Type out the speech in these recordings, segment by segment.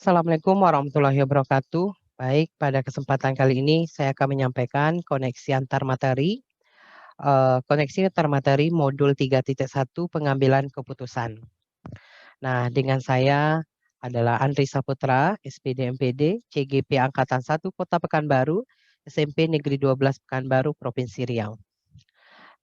Assalamualaikum warahmatullahi wabarakatuh. Baik, pada kesempatan kali ini saya akan menyampaikan koneksi antar materi modul 3.1 pengambilan keputusan. Nah, dengan saya adalah Andri Saputra, SPD MPD, CGP Angkatan 1 Kota Pekanbaru, SMP Negeri 12 Pekanbaru, Provinsi Riau.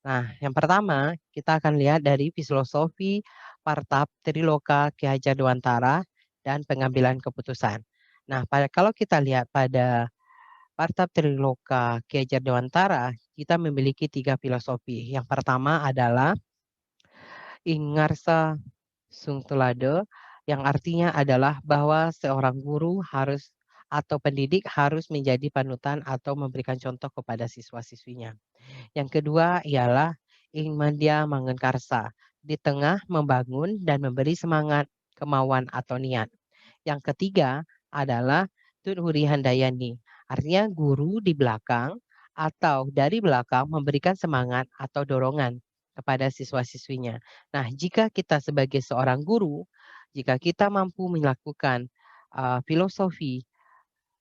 Nah, yang pertama kita akan lihat dari filosofi Partap Triloka Ki Hajar Dewantara dan pengambilan keputusan. Nah, kalau kita lihat pada Partap Triloka Ki Hajar Dewantara, kita memiliki 3 filosofi. Yang pertama adalah Ingarsa Sungtulade, yang artinya adalah bahwa seorang guru harus atau pendidik harus menjadi panutan atau memberikan contoh kepada siswa-siswinya. Yang kedua ialah Ingmandia Mangenkarsa, di tengah membangun dan memberi semangat, kemauan atau niat. Yang ketiga adalah Tudhuri Handayani, artinya guru di belakang atau dari belakang memberikan semangat atau dorongan kepada siswa-siswinya. Nah, jika kita sebagai seorang guru, jika kita mampu melakukan filosofi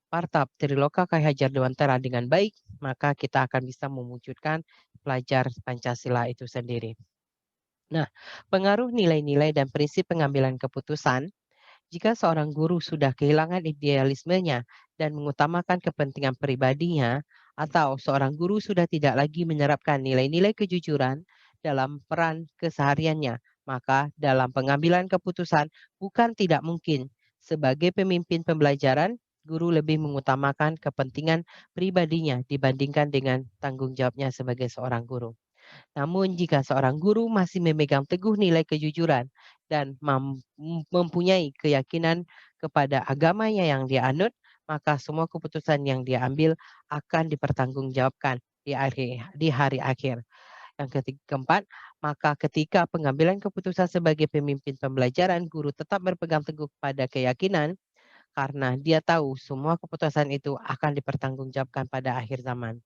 Partap Triloka Ki Hajar Dewantara dengan baik, maka kita akan bisa mewujudkan pelajar Pancasila itu sendiri. Nah, pengaruh nilai-nilai dan prinsip pengambilan keputusan, jika seorang guru sudah kehilangan idealismenya dan mengutamakan kepentingan pribadinya, atau seorang guru sudah tidak lagi menerapkan nilai-nilai kejujuran dalam peran kesehariannya, maka dalam pengambilan keputusan bukan tidak mungkin sebagai pemimpin pembelajaran, guru lebih mengutamakan kepentingan pribadinya dibandingkan dengan tanggung jawabnya sebagai seorang guru. Namun jika seorang guru masih memegang teguh nilai kejujuran dan mempunyai keyakinan kepada agamanya yang dia anut, maka semua keputusan yang dia ambil akan dipertanggungjawabkan di hari akhir. Yang keempat, maka ketika pengambilan keputusan sebagai pemimpin pembelajaran, guru tetap berpegang teguh pada keyakinan karena dia tahu semua keputusan itu akan dipertanggungjawabkan pada akhir zaman.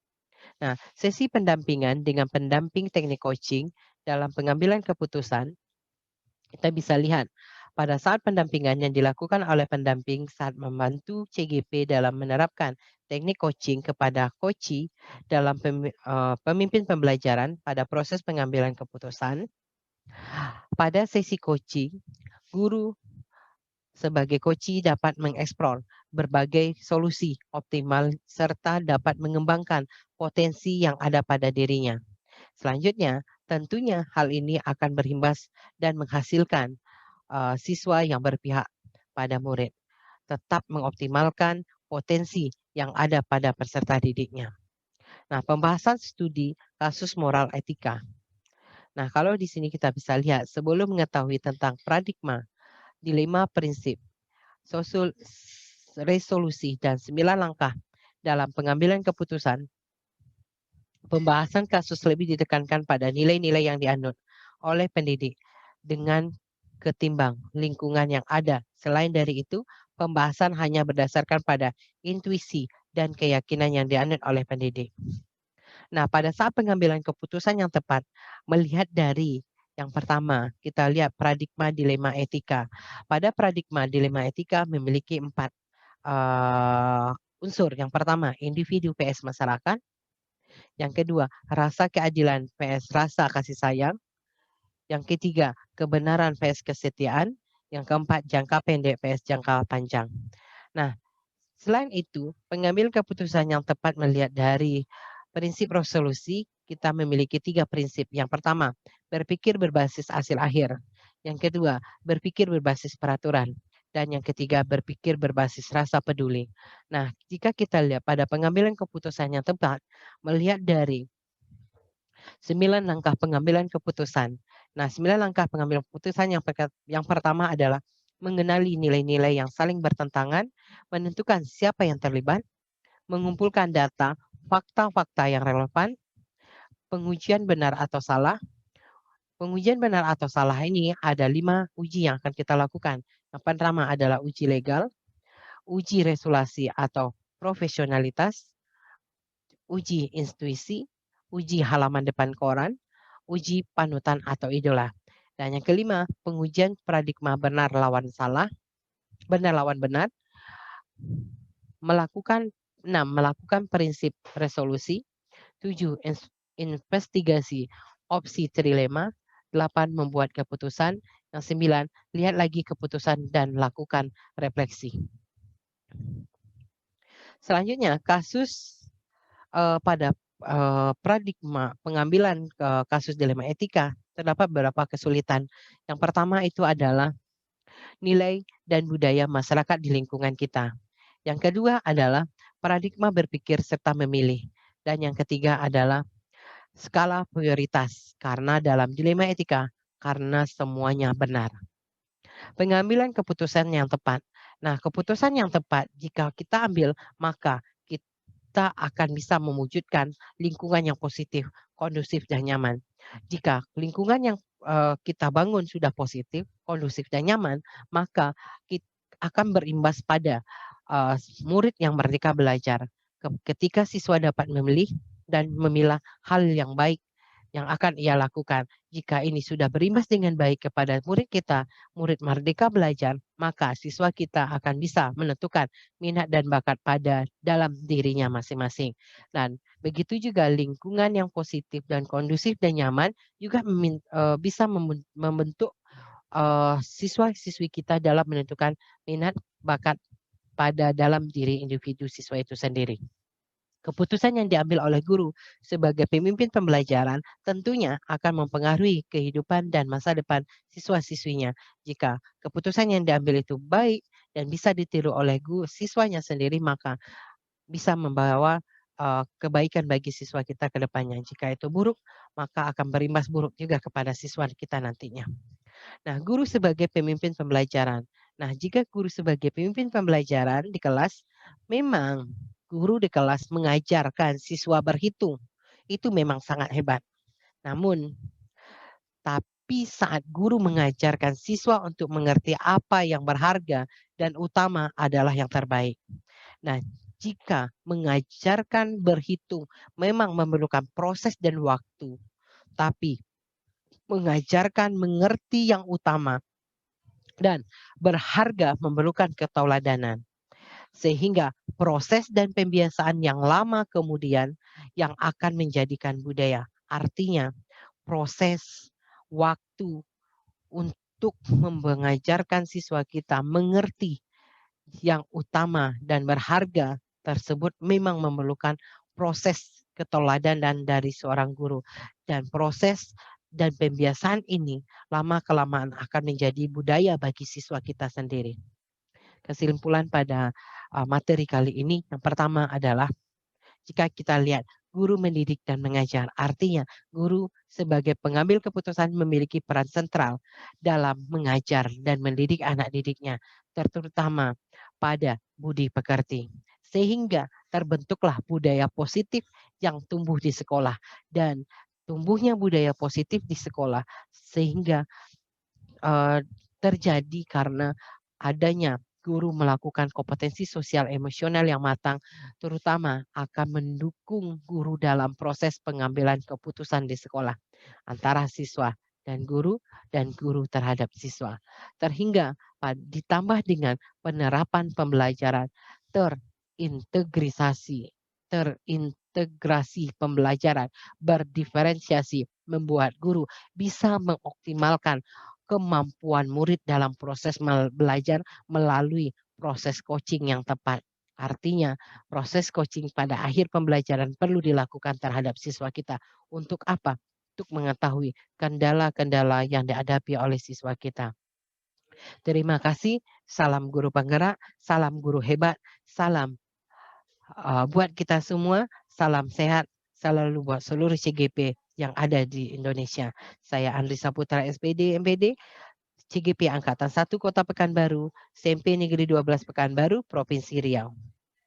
Nah, sesi pendampingan dengan pendamping teknik coaching dalam pengambilan keputusan, kita bisa lihat pada saat pendampingan yang dilakukan oleh pendamping saat membantu CGP dalam menerapkan teknik coaching kepada coachee dalam pemimpin pembelajaran pada proses pengambilan keputusan. Pada sesi coaching, guru sebagai coachee dapat mengeksplor berbagai solusi optimal serta dapat mengembangkan potensi yang ada pada dirinya. Selanjutnya, tentunya hal ini akan berimbas dan menghasilkan siswa yang berpihak pada murid, tetap mengoptimalkan potensi yang ada pada peserta didiknya. Nah, pembahasan studi kasus moral etika. Nah, kalau di sini kita bisa lihat sebelum mengetahui tentang paradigma, dilema prinsip, resolusi dan 9 langkah dalam pengambilan keputusan, pembahasan kasus lebih ditekankan pada nilai-nilai yang dianut oleh pendidik dengan ketimbang lingkungan yang ada. Selain dari itu, pembahasan hanya berdasarkan pada intuisi dan keyakinan yang dianut oleh pendidik. Nah, pada saat pengambilan keputusan yang tepat, melihat dari yang pertama, kita lihat paradigma dilema etika. Pada paradigma dilema etika memiliki 4 unsur. Yang pertama, individu PS masyarakat. Yang kedua, rasa keadilan PS rasa kasih sayang. Yang ketiga, kebenaran PS kesetiaan. Yang keempat, jangka pendek PS jangka panjang. Nah, selain itu, pengambil keputusan yang tepat melihat dari prinsip resolusi, kita memiliki 3 prinsip. Yang pertama, berpikir berbasis hasil akhir. Yang kedua, berpikir berbasis peraturan. Dan yang ketiga, berpikir berbasis rasa peduli. Nah, jika kita lihat pada pengambilan keputusan yang tepat, melihat dari 9 langkah pengambilan keputusan. Nah, 9 langkah pengambilan keputusan yang pertama adalah mengenali nilai-nilai yang saling bertentangan, menentukan siapa yang terlibat, mengumpulkan data, fakta-fakta yang relevan, pengujian benar atau salah. Pengujian benar atau salah ini ada 5 uji yang akan kita lakukan. Yang pertama adalah uji legal, uji resolusi atau profesionalitas, uji intuisi, uji halaman depan koran, uji panutan atau idola. Dan yang kelima, pengujian paradigma benar lawan salah, benar lawan benar, melakukan 6 melakukan prinsip resolusi, 7 investigasi opsi trilema, 8 membuat keputusan, yang 9 lihat lagi keputusan dan lakukan refleksi. Selanjutnya kasus pada paradigma pengambilan kasus dilema etika terdapat beberapa kesulitan. Yang pertama itu adalah nilai dan budaya masyarakat di lingkungan kita. Yang kedua adalah paradigma berpikir serta memilih. Dan yang ketiga adalah skala prioritas karena dalam dilema etika karena semuanya benar. Pengambilan keputusan yang tepat. Nah, keputusan yang tepat jika kita ambil maka kita akan bisa mewujudkan lingkungan yang positif, kondusif dan nyaman. Jika lingkungan yang kita bangun sudah positif, kondusif dan nyaman, maka kita akan berimbas pada murid yang merdeka belajar. Ketika siswa dapat memilih dan memilah hal yang baik yang akan ia lakukan. Jika ini sudah berimbas dengan baik kepada murid kita, murid merdeka belajar, maka siswa kita akan bisa menentukan minat dan bakat pada dalam dirinya masing-masing. Dan begitu juga lingkungan yang positif dan kondusif dan nyaman juga bisa membentuk siswa-siswi kita dalam menentukan minat bakat pada dalam diri individu siswa itu sendiri. Keputusan yang diambil oleh guru sebagai pemimpin pembelajaran tentunya akan mempengaruhi kehidupan dan masa depan siswa-siswinya. Jika keputusan yang diambil itu baik dan bisa ditiru oleh siswanya sendiri, maka bisa membawa kebaikan bagi siswa kita ke depannya. Jika itu buruk, maka akan berimbas buruk juga kepada siswa kita nantinya. Nah, guru sebagai pemimpin pembelajaran. Nah, jika guru sebagai pemimpin pembelajaran di kelas, memang guru di kelas mengajarkan siswa berhitung. Itu memang sangat hebat. Namun, tapi saat guru mengajarkan siswa untuk mengerti apa yang berharga dan utama adalah yang terbaik. Nah, jika mengajarkan berhitung memang memerlukan proses dan waktu, tapi mengajarkan mengerti yang utama dan berharga memerlukan ketauladanan. Sehingga proses dan pembiasaan yang lama kemudian yang akan menjadikan budaya. Artinya proses waktu untuk mengajarkan siswa kita mengerti yang utama dan berharga tersebut memang memerlukan proses keteladanan dari seorang guru. Dan proses dan pembiasaan ini lama-kelamaan akan menjadi budaya bagi siswa kita sendiri. Kesimpulan pada materi kali ini yang pertama adalah jika kita lihat guru mendidik dan mengajar, artinya guru sebagai pengambil keputusan memiliki peran sentral dalam mengajar dan mendidik anak didiknya, terutama pada budi pekerti. Sehingga terbentuklah budaya positif yang tumbuh di sekolah dan tumbuhnya budaya positif di sekolah sehingga terjadi karena adanya guru melakukan kompetensi sosial emosional yang matang, terutama akan mendukung guru dalam proses pengambilan keputusan di sekolah antara siswa dan guru terhadap siswa. Terhingga ditambah dengan penerapan pembelajaran terintegrasi pembelajaran berdiferensiasi membuat guru bisa mengoptimalkan kemampuan murid dalam proses belajar melalui proses coaching yang tepat. Artinya, proses coaching pada akhir pembelajaran perlu dilakukan terhadap siswa kita. Untuk apa? Untuk mengetahui kendala-kendala yang dihadapi oleh siswa kita. Terima kasih. Salam guru penggerak, salam guru hebat, salam buat kita semua, salam sehat selalu buat seluruh CGP yang ada di Indonesia. Saya Andri Saputra SPD MPD, CGP Angkatan 1 Kota Pekanbaru, SMP Negeri 12 Pekanbaru, Provinsi Riau.